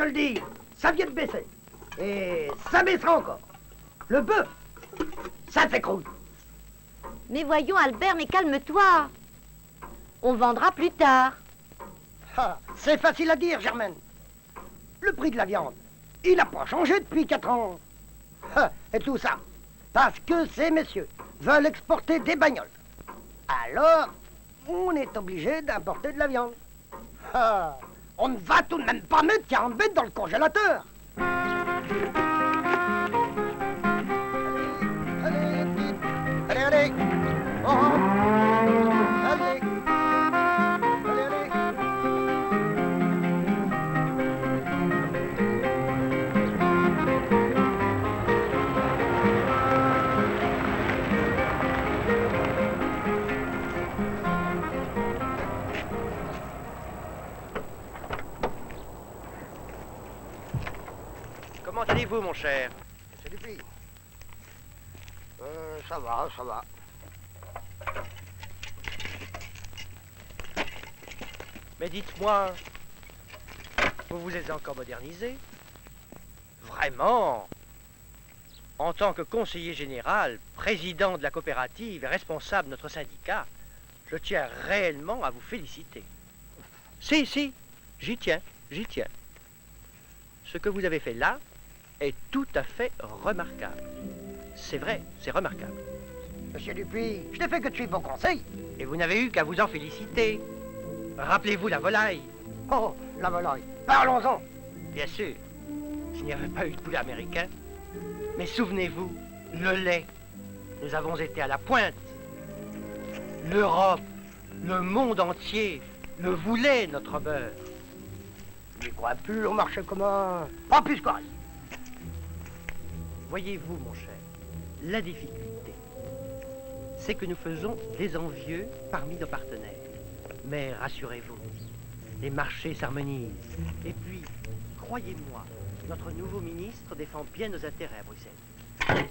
te le dire, ça vient de baisser. Et ça baissera encore. Le bœuf, ça s'écroule. Mais voyons, Albert, mais calme-toi. On vendra plus tard. Ah, c'est facile à dire, Germaine. Le prix de la viande, il n'a pas changé depuis 4 ans. Ah, et tout ça, parce que ces messieurs veulent exporter des bagnoles. Alors, on est obligé d'importer de la viande. Ah, on ne va tout de même pas mettre 40 bêtes dans le congélateur. Allez, vite. Allez, allez. Oh, oh. Allez. Allez, allez. Comment allez-vous, mon cher? C'est du prix. Ça va, ça va. Mais dites-moi, vous vous êtes encore modernisé? Vraiment? En tant que conseiller général, président de la coopérative et responsable de notre syndicat, je tiens réellement à vous féliciter. Si, j'y tiens. Ce que vous avez fait là est tout à fait remarquable. C'est vrai, c'est remarquable. Monsieur Dupuis, je n'ai fait que de suivre vos conseils. Et vous n'avez eu qu'à vous en féliciter. Rappelez-vous la volaille. Oh, la volaille. Parlons-en. Bien sûr, s'il n'y avait pas eu de poulet américain. Mais souvenez-vous, le lait. Nous avons été à la pointe. L'Europe, le monde entier le voulait, notre beurre. Je n'y crois plus au marché commun. Pas plus quoi. Voyez-vous, mon cher, la difficulté, c'est que nous faisons des envieux parmi nos partenaires. Mais rassurez-vous, les marchés s'harmonisent. Et puis, croyez-moi, notre nouveau ministre défend bien nos intérêts à Bruxelles.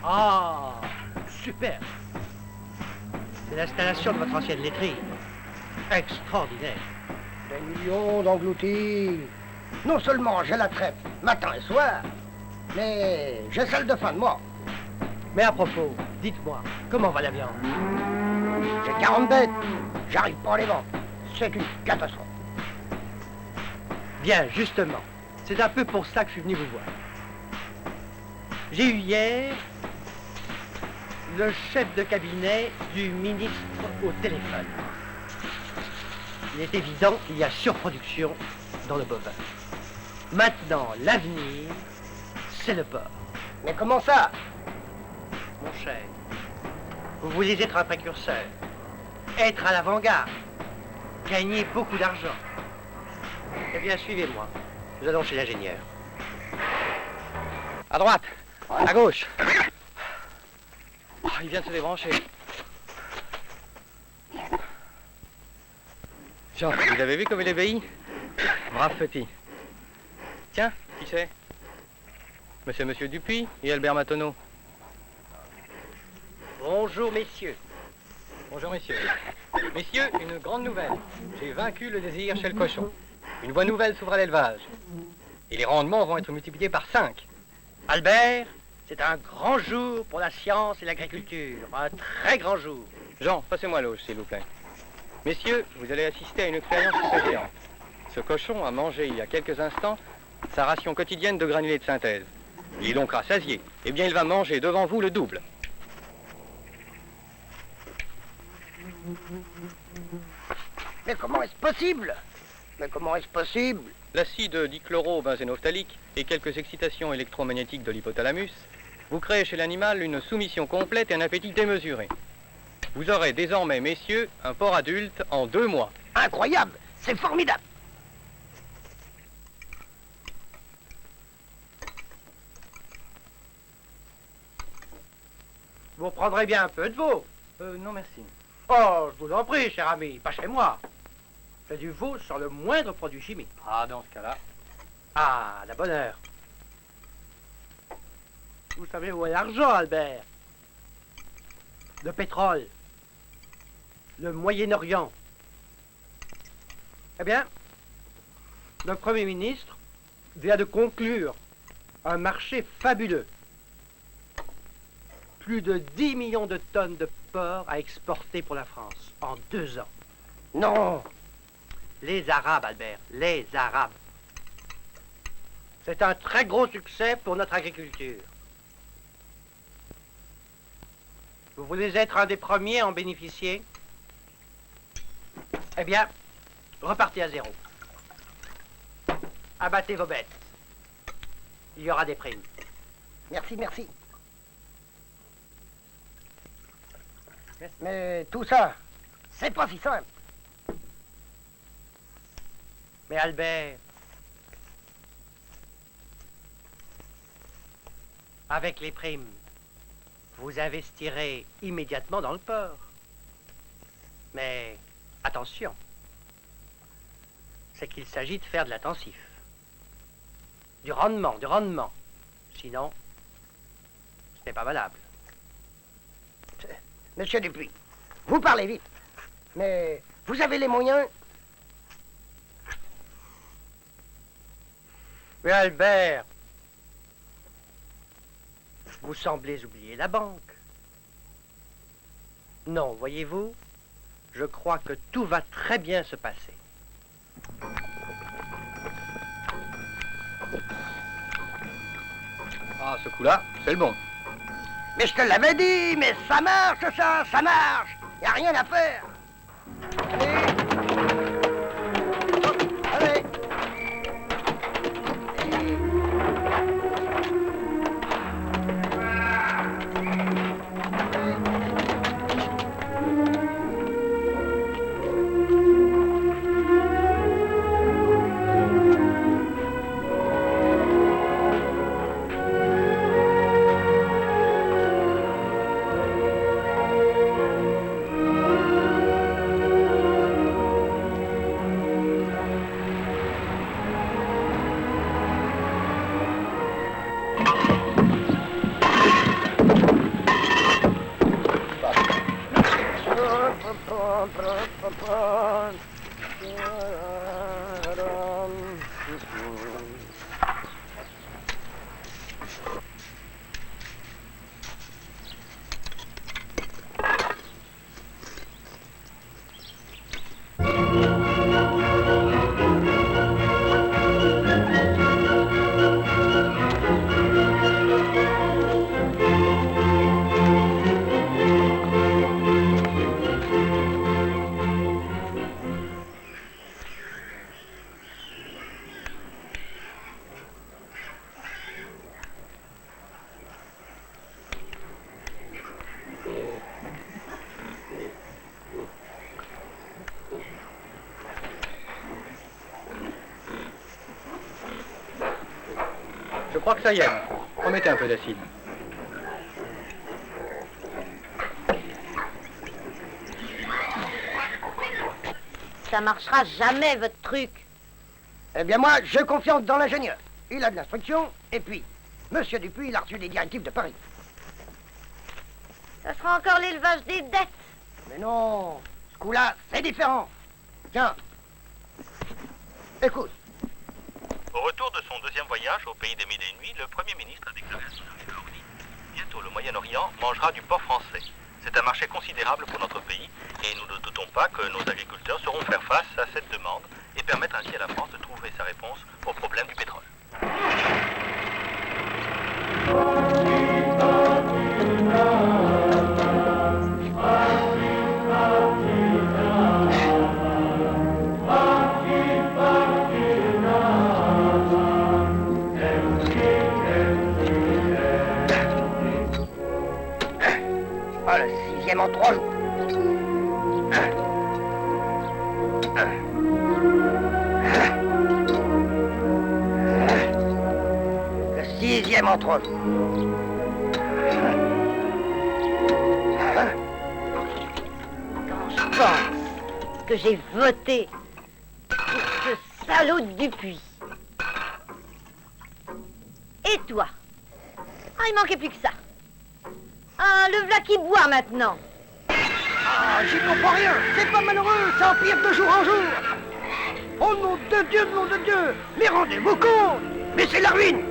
Ah, super! C'est l'installation de votre ancienne laiterie. Extraordinaire. Des millions d'engloutis. Non seulement j'ai la traite matin et soir, mais j'ai celle de fin de mois. Mais à propos, dites-moi, comment va la viande? J'ai 40 bêtes. J'arrive pas à les vendre. C'est une catastrophe. Bien, justement. C'est un peu pour ça que je suis venu vous voir. J'ai eu hier le chef de cabinet du ministre au téléphone. Il est évident qu'il y a surproduction dans le bovin. Maintenant, l'avenir, c'est le porc. Mais comment ça? Mon cher, vous voulez être un précurseur, être à l'avant-garde, gagner beaucoup d'argent. Eh bien, suivez-moi. Nous allons chez l'ingénieur. À droite, à gauche. Oh, il vient de se débrancher. Jean, vous avez vu comme il obéit? Brave petit. Tiens, qui c'est? Monsieur Dupuis et Albert Matonneau. Bonjour, messieurs. Bonjour, messieurs. Messieurs, une grande nouvelle. J'ai vaincu le désir chez le cochon. Une voie nouvelle s'ouvre à l'élevage. Et les rendements vont être multipliés par 5. Albert, c'est un grand jour pour la science et l'agriculture. Un très grand jour. Jean, passez-moi l'auge, s'il vous plaît. Messieurs, vous allez assister à une expérience stupéfiante. Ce cochon a mangé il y a quelques instants sa ration quotidienne de granulés de synthèse. Il est donc rassasié. Eh bien, il va manger devant vous le double. Mais comment est-ce possible? Mais comment est-ce possible? L'acide dichlorobenzénophthalique et quelques excitations électromagnétiques de l'hypothalamus vous créez chez l'animal une soumission complète et un appétit démesuré. Vous aurez désormais, messieurs, un porc adulte en 2 mois. Incroyable! C'est formidable! Vous prendrez bien un peu de veau? Non, merci. Oh, je vous en prie, cher ami, pas chez moi. Faites du veau sans le moindre produit chimique. Ah, dans ce cas-là. Ah, la bonne heure. Vous savez où est l'argent, Albert? le pétrole, le Moyen-Orient. Eh bien, le Premier ministre vient de conclure un marché fabuleux. Plus de 10 millions de tonnes de porc à exporter pour la France en 2 ans. Non. Les Arabes, Albert, les Arabes. C'est un très gros succès pour notre agriculture. Vous voulez être un des premiers à en bénéficier? Eh bien, repartez à zéro. Abattez vos bêtes. Il y aura des primes. Merci, merci. Mais tout ça, c'est pas si simple. Mais Albert, avec les primes, vous investirez immédiatement dans le port. Mais attention, c'est qu'il s'agit de faire de l'intensif. Du rendement, du rendement. Sinon, ce n'est pas valable. Monsieur Dupuis, vous parlez vite. Mais vous avez les moyens? Mais Albert, vous semblez oublier la banque. Non, voyez-vous, je crois que tout va très bien se passer. Ah, ce coup-là, c'est le bon. Mais je te l'avais dit, mais ça marche ça marche. Y a rien à faire. Allez. Hop, allez. Je crois que ça y est. Remettez un peu d'acide. Ça marchera jamais, votre truc. Eh bien moi, je confiance dans l'ingénieur. Il a de l'instruction, et puis, Monsieur Dupuis, il a reçu des directives de Paris. Ça sera encore l'élevage des dettes. Mais non, ce coup-là, c'est différent. Tiens, écoute. Au retour de son deuxième voyage au pays des mille et une nuits, le Premier ministre a déclaré à son Géorgie: bientôt le Moyen-Orient mangera du porc français. C'est un marché considérable pour notre pays et nous ne doutons pas que nos agriculteurs sauront faire face à cette demande et permettre ainsi à la France de trouver sa réponse au problème du pétrole. Ah, le 6e en 3 jours. Le 6e en 3 jours. Quand je pense que j'ai voté pour ce salaud de Dupuis. Et toi? Ah, il manquait plus que ça. Ah, le v'là qui boit maintenant. Ah, j'y comprends rien. C'est pas malheureux, ça empire de jour en jour. Oh nom de Dieu. Mais rendez-vous compte. Mais c'est la ruine.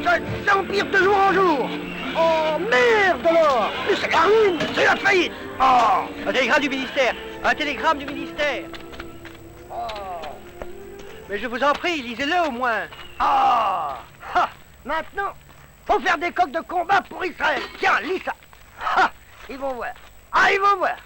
Ça empire de jour en jour. Oh merde alors. Mais c'est la ruine, c'est la faillite. Oh. Un télégramme du ministère. Un télégramme du ministère. Oh. Mais je vous en prie, lisez-le au moins. Ah. Ha. Maintenant, faut faire des coqs de combat pour Israël. Tiens, lis ça. Ha. Ils vont voir. Ah, ils vont voir.